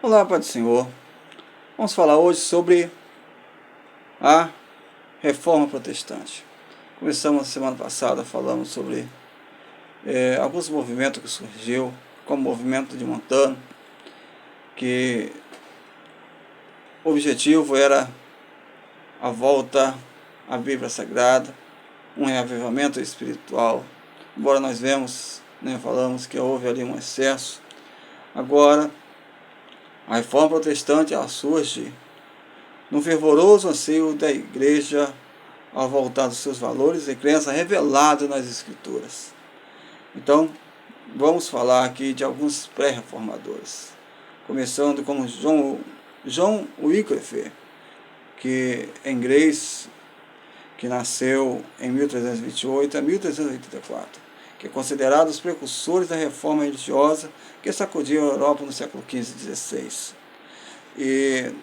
Olá, Pai do Senhor. Vamos falar hoje sobre a Reforma Protestante. Começamos a semana passada falando sobre alguns movimentos que surgiu, como o movimento de Montano, que o objetivo era a volta à Bíblia Sagrada, um reavivamento espiritual. Embora nós falamos que houve ali um excesso, agora a Reforma Protestante ela surge no fervoroso anseio da Igreja ao voltar dos seus valores e crenças revelados nas Escrituras. Então, vamos falar aqui de alguns pré-reformadores, começando com John Wycliffe, que é inglês, que nasceu em 1328 a 1384, que é considerado os precursores da reforma religiosa que sacudiu a Europa no século XV e XVI. E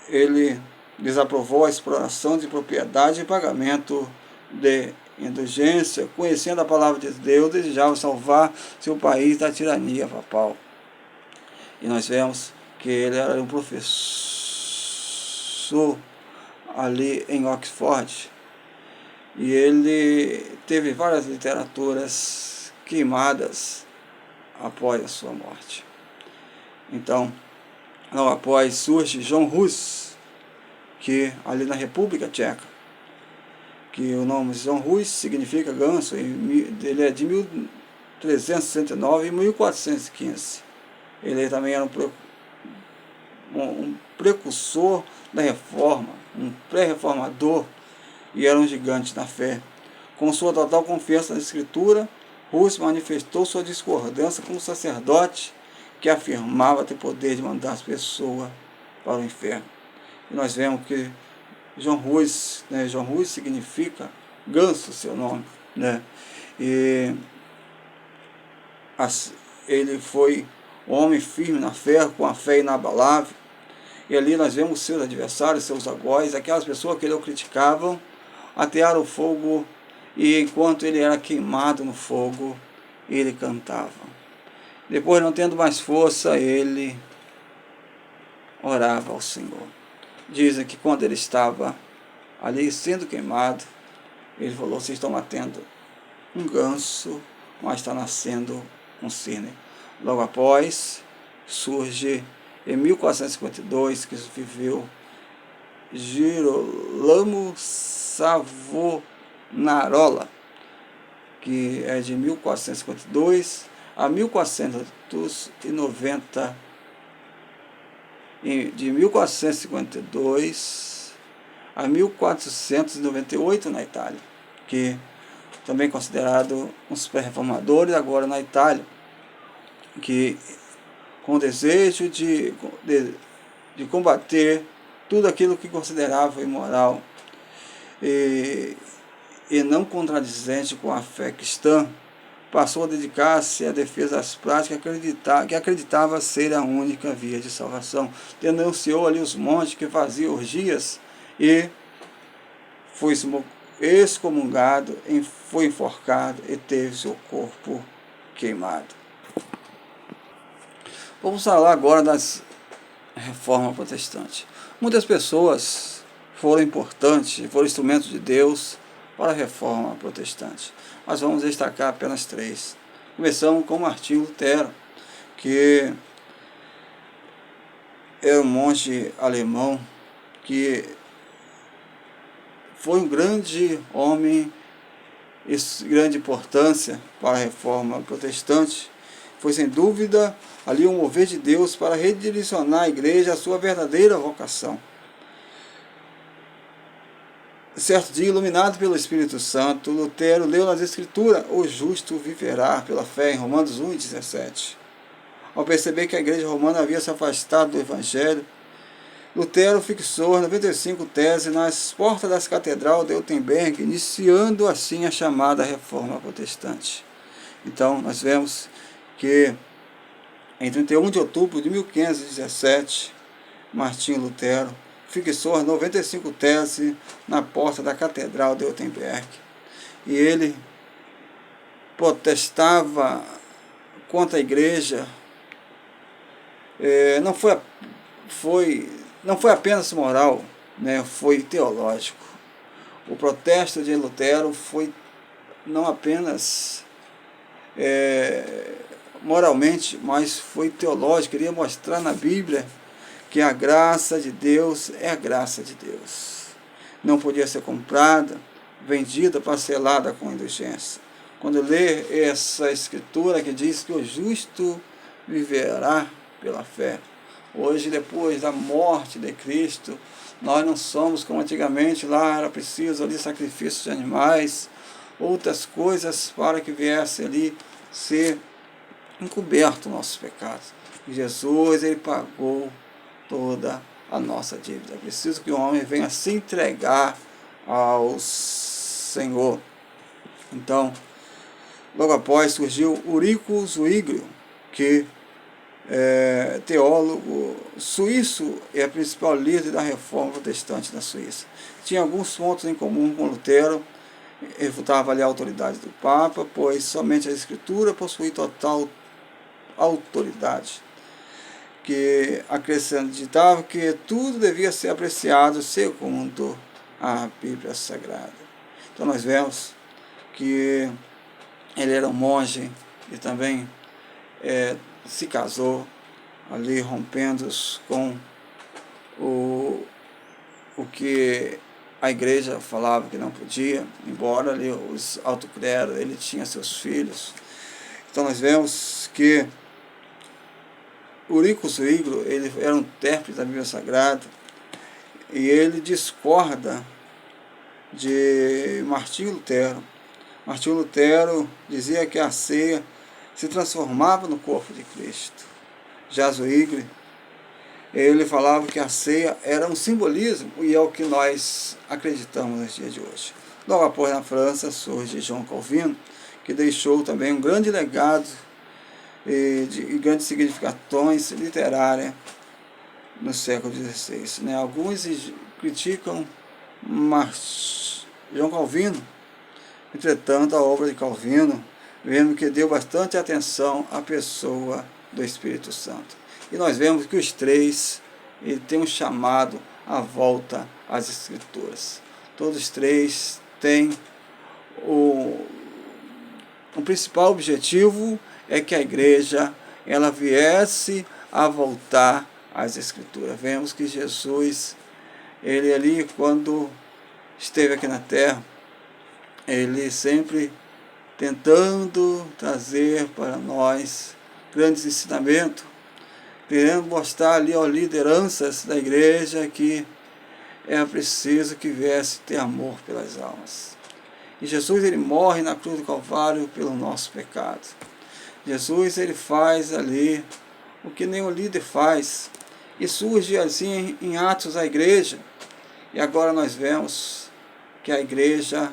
ele desaprovou a exploração de propriedade e pagamento de indulgência, conhecendo a palavra de Deus, desejava salvar seu país da tirania papal. E nós vemos que ele era um professor ali em Oxford, e ele teve várias literaturas queimadas após a sua morte. Então, logo após surge John Hus, que ali na República Tcheca, que o nome John Hus significa ganso, ele é de 1369 e 1415. Ele também era um precursor da reforma, um pré-reformador, e era um gigante na fé. Com sua total confiança na Escritura, Hus manifestou sua discordância com o sacerdote que afirmava ter poder de mandar as pessoas para o inferno. E nós vemos que John Hus significa ganso, seu nome, né? E ele foi um homem firme na fé, com a fé inabalável. E ali nós vemos seus adversários, seus algozes, aquelas pessoas que ele criticavam, atearam o fogo, e enquanto ele era queimado no fogo, ele cantava. Depois, não tendo mais força, ele orava ao Senhor. Dizem que quando ele estava ali sendo queimado, ele falou: vocês estão matando um ganso, mas está nascendo um cisne. Logo após, surge em 1452, que viveu Girolamo Savonarola, que é de 1452 a 1490, de 1452 a 1498 na Itália, que também considerado uns pré-reformadores agora na Itália, que com o desejo de combater tudo aquilo que considerava imoral e não contradizente com a fé cristã, passou a dedicar-se à defesa das práticas que acreditava ser a única via de salvação. Denunciou ali os monges que faziam orgias e foi excomungado, foi enforcado e teve seu corpo queimado. Vamos falar agora das reformas protestantes. Muitas pessoas foram importantes, foram instrumentos de Deus para a reforma protestante, mas vamos destacar apenas três. Começamos com Martinho Lutero, que era um monge alemão que foi um grande homem e grande importância para a reforma protestante. Foi sem dúvida ali um mover de Deus para redirecionar a igreja à sua verdadeira vocação. Certo dia, iluminado pelo Espírito Santo, Lutero leu nas Escrituras: o justo viverá pela fé, em Romanos 1:17. Ao perceber que a igreja romana havia se afastado do Evangelho, Lutero fixou 95 teses nas portas da Catedral de Wittenberg, iniciando assim a chamada Reforma Protestante. Então, nós vemos que em 31 de outubro de 1517, Martinho Lutero fixou as 95 teses na porta da Catedral de Wittenberg. E ele protestava contra a igreja não foi apenas moral, né, foi teológico. O protesto de Lutero foi não apenas moralmente, mas foi teológico. Queria mostrar na Bíblia que a graça de Deus é a graça de Deus. Não podia ser comprada, vendida, parcelada com indulgência. Quando lê essa escritura que diz que o justo viverá pela fé. Hoje, depois da morte de Cristo, nós não somos como antigamente, lá era preciso ali sacrifícios de animais, outras coisas para que viesse ali ser encoberto nossos pecados. E Jesus, ele pagou toda a nossa dívida. É preciso que o homem venha se entregar ao Senhor. Então, logo após surgiu Eurico Zwingli, que teólogo suíço e a principal líder da reforma protestante na Suíça. Tinha alguns pontos em comum com Lutero, refutava ali a autoridade do Papa, pois somente a Escritura possui total autoridade, que acrescentava que tudo devia ser apreciado segundo a Bíblia Sagrada. Então nós vemos que ele era um monge e também se casou, ali rompendo com o que a igreja falava que não podia, embora ali os alto clero, ele tinha seus filhos. Então nós vemos que Eurico Zwingli, ele era um intérprete da Bíblia Sagrada, e ele discorda de Martinho Lutero. Martinho Lutero dizia que a ceia se transformava no corpo de Cristo. Já Zwingli, ele falava que a ceia era um simbolismo, e é o que nós acreditamos nos dias de hoje. Logo após, na França, surge João Calvino, que deixou também um grande legado de grandes significações literárias no século XVI. Né? Alguns criticam João Calvino, entretanto, a obra de Calvino, vendo que deu bastante atenção à pessoa do Espírito Santo. E nós vemos que os três têm um chamado à volta às Escrituras. Todos os três têm o principal objetivo é que a igreja ela viesse a voltar às Escrituras. Vemos que Jesus, ele ali, quando esteve aqui na terra, ele sempre tentando trazer para nós grandes ensinamentos, querendo mostrar ali às lideranças da igreja que é preciso que viesse ter amor pelas almas. E Jesus, ele morre na cruz do Calvário pelo nosso pecado. Jesus, ele faz ali o que nenhum líder faz, e surge assim em Atos a igreja, e agora nós vemos que a igreja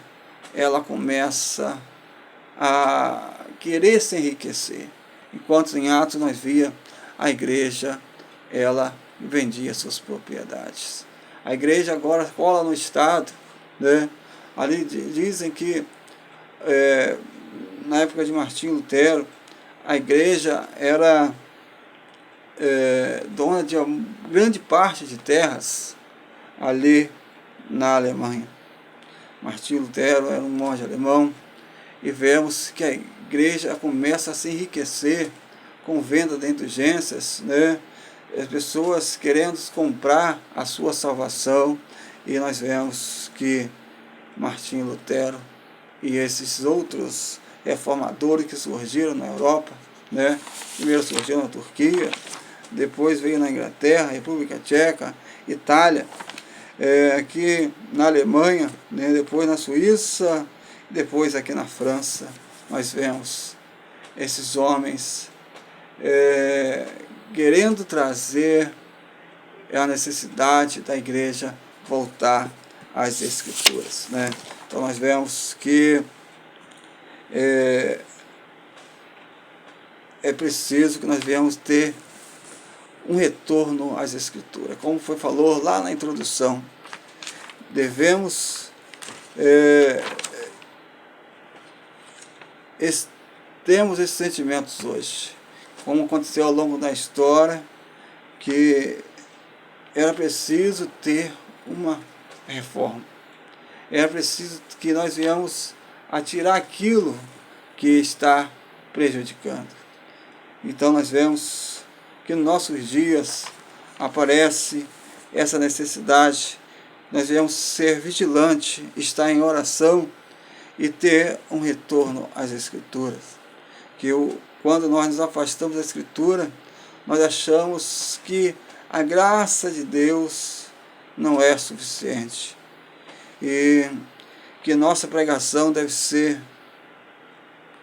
ela começa a querer se enriquecer, enquanto em Atos nós via a igreja ela vendia suas propriedades. A igreja agora cola no Estado, né? Ali dizem que na época de Martinho Lutero, a igreja era dona de uma grande parte de terras ali na Alemanha. Martinho Lutero era um monge alemão, e vemos que a igreja começa a se enriquecer com venda de indulgências, né? As pessoas querendo comprar a sua salvação, e nós vemos que Martinho Lutero e esses outros reformadores que surgiram na Europa, né? Primeiro surgiu na Turquia, depois veio na Inglaterra, República Tcheca, Itália, aqui na Alemanha, né? Depois na Suíça, depois aqui na França. Nós vemos esses homens querendo trazer a necessidade da igreja voltar às Escrituras, né? Então nós vemos que é preciso que nós venhamos ter um retorno às Escrituras. Como falou lá na introdução, devemos temos esses sentimentos hoje, como aconteceu ao longo da história, que era preciso ter uma reforma. Era preciso que nós venhamos a tirar aquilo que está prejudicando. Então nós vemos que nos nossos dias aparece essa necessidade. Nós devemos ser vigilantes, estar em oração e ter um retorno às Escrituras. Quando nós nos afastamos da Escritura, nós achamos que a graça de Deus não é suficiente. E que nossa pregação deve ser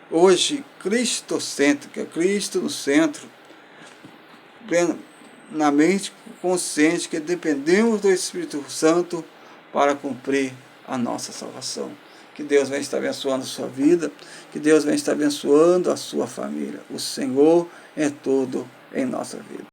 hoje cristocêntrica, Cristo no centro, plenamente consciente que dependemos do Espírito Santo para cumprir a nossa salvação. Que Deus venha estar abençoando a sua vida, que Deus venha estar abençoando a sua família. O Senhor é tudo em nossa vida.